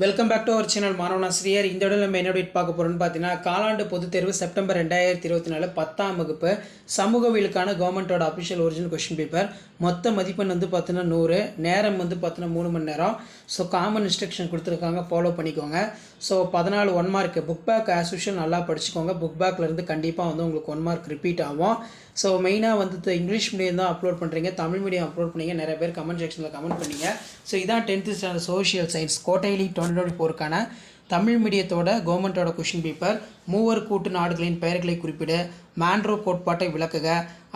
Welcome back to our channel மாணவனாசிரியர். இந்த இடம் நம்ம என்ன அப்டேட் பார்க்க போகிறோம்னு பார்த்தீங்கன்னா, காலாண்டு பொதுத் தேர்வு செப்டம்பர் 2024 10ஆம் வகுப்பு சமூகவியலுக்கான கவர்மெண்ட்டோட அஃபிஷியல் ஒரிஜினல் கொஷின் பேப்பர். மொத்த மதிப்பெண் வந்து பார்த்தீங்கன்னா 100, நேரம் வந்து பார்த்தீங்கன்னா 3 மணி நேரம். ஸோ காமன் இன்ஸ்ட்ரக்ஷன் கொடுத்துருக்காங்க, ஃபாலோ பண்ணிக்கோங்க. So 14 1 mark book back as usual நல்லா படிச்சுக்கோங்க. புக் பேக்லேருந்து கண்டிப்பாக வந்து உங்களுக்கு 1 மார்க் ரிப்பீட் ஆகும். ஸோ மெயினாக வந்து இங்கிலீஷ் மீடியம் தான் அப்லோட் பண்ணுறீங்க, தமிழ் மீடியம் அப்லோட் பண்ணீங்க. நிறைய பேர் கமெண்ட் செக்ஷனில் கமெண்ட் பண்ணீங்க. ஸோ இதான் 10th standard social science quarterly 2024க்கான தமிழ் மீடியத்தோட கவர்மெண்ட்டோட கொஷின் பேப்பர். மூவர் கூட்டு நாடுகளின் பெயர்களை குறிப்பிடு, மான்ரோ கோட்பாட்டை விளக்குக.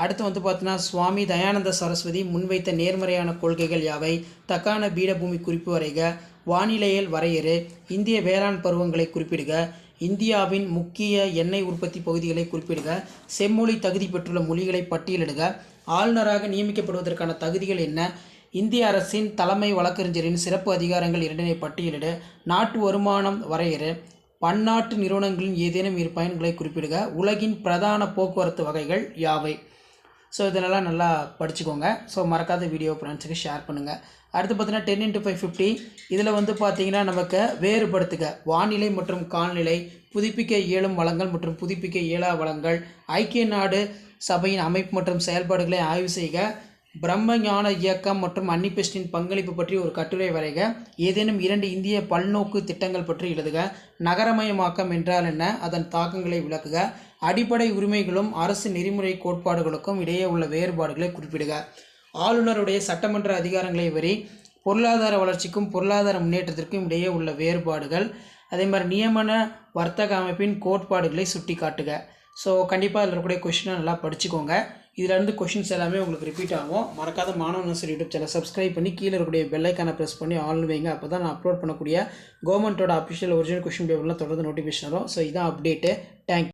அடுத்து வந்து பார்த்தீங்கன்னா, சுவாமி தயானந்த சரஸ்வதி முன்வைத்த நேர்மறையான கொள்கைகள் யாவை, தக்கான பீடபூமி குறிப்பு வரைக, வானிலையில் வரையறு, இந்திய வேளாண் பருவங்களை குறிப்பிடுக, இந்தியாவின் முக்கிய எண்ணெய் உற்பத்தி பகுதிகளை குறிப்பிடுக, செம்மொழி தகுதி பெற்றுள்ள மொழிகளை பட்டியலிடுக, ஆளுநராக நியமிக்கப்படுவதற்கான தகுதிகள் என்ன, இந்திய அரசின் தலைமை வழக்கறிஞரின் சிறப்பு அதிகாரங்கள் 2 பட்டியலிடு, நாட்டு வருமானம் வரையறு, பன்னாட்டு நிறுவனங்களின் ஏதேனும் இரு பயன்களை குறிப்பிடுக, உலகின் பிரதான போக்குவரத்து வகைகள் யாவை. ஸோ இதெல்லாம் நல்லா படிச்சுக்கோங்க. ஸோ மறக்காத வீடியோ ஃப்ரெண்ட்ஸுக்கு ஷேர் பண்ணுங்கள். அடுத்து பார்த்தீங்கன்னா 10 × 550 இதில் வந்து பார்த்தீங்கன்னா நமக்கு வேறுபடுத்துக, வானிலை மற்றும் கால்நிலை, புதுப்பிக்க இயலும் வளங்கள் மற்றும் புதுப்பிக்க இயலா வளங்கள், ஐக்கிய நாடு சபையின் அமைப்பு மற்றும் செயல்பாடுகளை ஆய்வு செய்க, பிரம்ம ஞான இயக்கம் மற்றும் அன்னிபெஸ்டின் பங்களிப்பு பற்றி ஒரு கட்டுரை வரைக, ஏதேனும் 2 இந்திய பல்நோக்கு திட்டங்கள் பற்றி எழுதுக, நகரமயமாக்கம் என்றால் என்ன, அதன் தாக்கங்களை விளக்குக, அடிப்படை உரிமைகளும் அரசு நெறிமுறை கோட்பாடுகளுக்கும் இடையே உள்ள வேறுபாடுகளை குறிப்பிடுக, ஆளுநருடைய சட்டமன்ற அதிகாரங்களை வரி, பொருளாதார வளர்ச்சிக்கும் பொருளாதார முன்னேற்றத்திற்கும் இடையே உள்ள வேறுபாடுகள், அதே மாதிரி நியமன வர்த்தக அமைப்பின் கோட்பாடுகளை சுட்டி காட்டுக. ஸோ கண்டிப்பாக அதில் இருக்கக்கூடிய கொஷினை நல்லா படிச்சுக்கோங்க. இதிலேருந்து கொஷின்ஸ் எல்லாமே உங்களுக்கு ரிப்பீட் ஆகும். மறக்காத மாணவனாசிரியர் யூடியூப் சேனல் சப்ஸ்கிரைப் பண்ணி கீழே இருக்கக்கூடிய பெல்லைக்கான ப்ரெஸ் பண்ணி ஆல்னு வைங்க. அப்போ தான் நான் அப்லோட் பண்ணக்கூடிய கவர்மெண்ட்டோட அஃபிஷியல் ஒரிஜினல் கொஷின் பேப்பர்லாம் தொடர்ந்து நோட்டிஃபிகேஷன் வரும். ஸோ இதான் அப்டேட்டு. தேங்க்யூ.